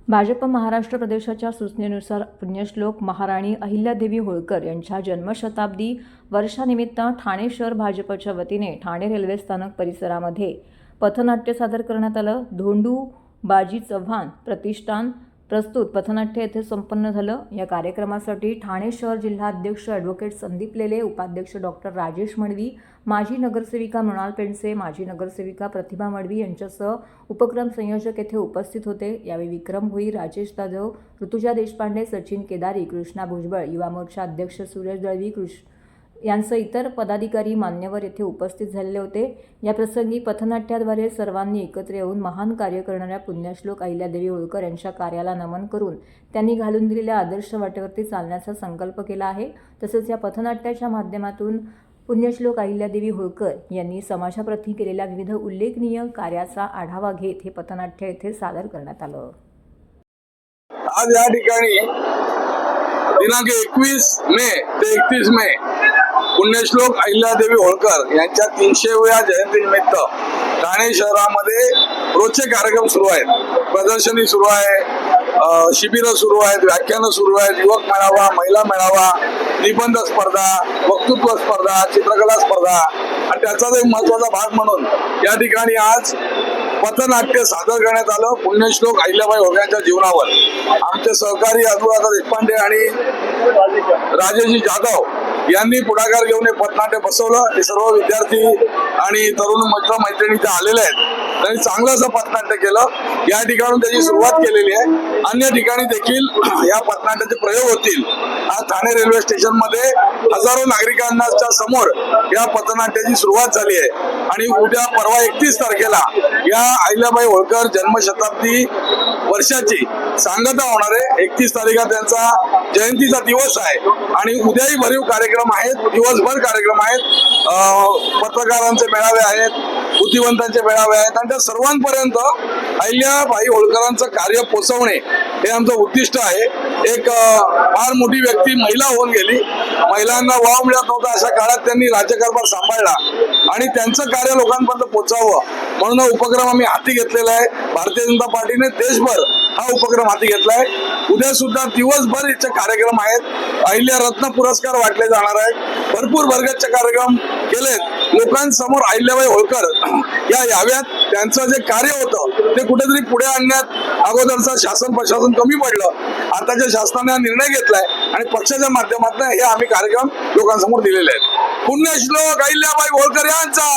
भाजप महाराष्ट्र प्रदेशाच्या सूचनेनुसार पुण्यश्लोक महाराणी अहिल्यादेवी होळकर यांच्या जन्मशताब्दी वर्षानिमित्त ठाणे शहर भाजपच्या वतीने ठाणे रेल्वे स्थानक परिसरामध्ये पथनाट्य सादर करण्यात आलं। धोंडू बाजी चव्हाण प्रतिष्ठान प्रस्तुत पथनाट्य येथे संपन्न झालं। या कार्यक्रमासाठी ठाणे शहर जिल्हा अध्यक्ष ॲडव्होकेट संदीप लेले, उपाध्यक्ष डॉक्टर राजेश मडवी, माजी नगरसेविका मृणाल पेंडसे, माजी नगरसेविका प्रतिभा मडवी यांच्यासह उपक्रम संयोजक येथे उपस्थित होते। यावेळी विक्रम भोई, राजेश जाधव, ऋतुजा देशपांडे, सचिन केदारी, कृष्णा भुजबळ, युवा मोर्चा अध्यक्ष सुरेश दळवी यांसह इतर पदाधिकारी मान्यवर येथे उपस्थित झालेले होते। या प्रसंगी पथनाट्याद्वारे सर्वांनी एकत्र येऊन महान कार्य करणाऱ्या पुण्यश्लोक अहिल्यादेवी होळकर यांच्या कार्याला नमन करून त्यांनी घालून दिलेल्या आदर्श वाटेवरती चालण्याचा संकल्प केला आहे। तसेच या पथनाट्याच्या माध्यमातून पुण्यश्लोक अहिल्यादेवी होळकर यांनी समाजाप्रती केलेल्या विविध उल्लेखनीय कार्याचा आढावा घेत हे पथनाट्य येथे सादर करण्यात आलं। आज या ठिकाणी दिनांक 21 मे ते 31 मे पुण्यश्लोक अहिल्यादेवी होळकर यांच्या 300व्या जयंतीनिमित्त ठाणे शहरामध्ये रोजचे कार्यक्रम सुरू आहेत। प्रदर्शनी सुरू आहे, शिबिरं सुरू आहेत, व्याख्यानं सुरू आहेत, युवक मेळावा, महिला मेळावा, निबंध स्पर्धा, वक्तृत्व स्पर्धा, चित्रकला स्पर्धा आणि त्याचाच एक महत्त्वाचा भाग म्हणून या ठिकाणी आज पथनाट्य सादर करण्यात आलं पुण्यश्लोक अहिल्याबाई होळकरांच्या जीवनावर। आमचे सहकारी अनुराधा देशपांडे आणि राजेश जाधव यांनी पुढाकार घेऊन हे पथनाट्य बसवलं। हे सर्व विद्यार्थी आणि तरुण मित्र मैत्रिणी इथे आलेले आहेत। त्यांनी चांगलं असं पथनाट्य केलं। या ठिकाणून त्याची सुरुवात केलेली आहे। अन्य ठिकाणी देखील या पथनाट्याचे प्रयोग होतील। आज ठाणे रेल्वे स्टेशन मध्ये हजारो नागरिकांच्या समोर या पथनाट्याची सुरुवात झाली आहे आणि उद्या परवा 31 तारखेला या अहिल्याबाई होळकर जन्मशताब्दी वर्षाची सांगता होणार आहे। 31 तारखेला त्यांचा जयंतीचा दिवस आहे आणि उद्याही भरीव कार्यक्रम आहेत, दिवसभर कार्यक्रम आहेत, पत्रकारांचे मेळावे आहेत, बुद्धिवंतांचे मेळावे आहेत आणि त्या सर्वांपर्यंत अहिल्याबाई होळकरांचं कार्य पोहोचवणे हे आमचं उद्दिष्ट आहे। एक फार मोठी व्यक्ती महिला होऊन गेली, महिलांना वाव मिळत नव्हता, अशा काळात त्यांनी राज्यकारभार सांभाळला आणि त्यांचं कार्य लोकांपर्यंत पोहोचावं म्हणून हा उपक्रम आम्ही हाती घेतलेला आहे। भारतीय जनता पार्टीने देशभर हा उपक्रम हाती घेतलाय। उद्या सुद्धा दिवसभर इथे कार्यक्रम आहेत। अहिल्या रत्न पुरस्कार वाटले जाणार आहेत। भरपूर वर्गाचे कार्यक्रम केलेत। लोकांसमोर अहिल्याबाई होळकर या याव्यात, त्यांचं जे कार्य होतं ते कुठेतरी पुढे आणण्यात अगोदरचं शासन प्रशासन कमी पडलं। आताच्या शासनाने हा निर्णय घेतलाय आणि पक्षाच्या माध्यमातून हे आम्ही कार्यक्रम लोकांसमोर दिलेले आहेत। पुण्यश्लोक अहिल्याबाई होळकर यांचा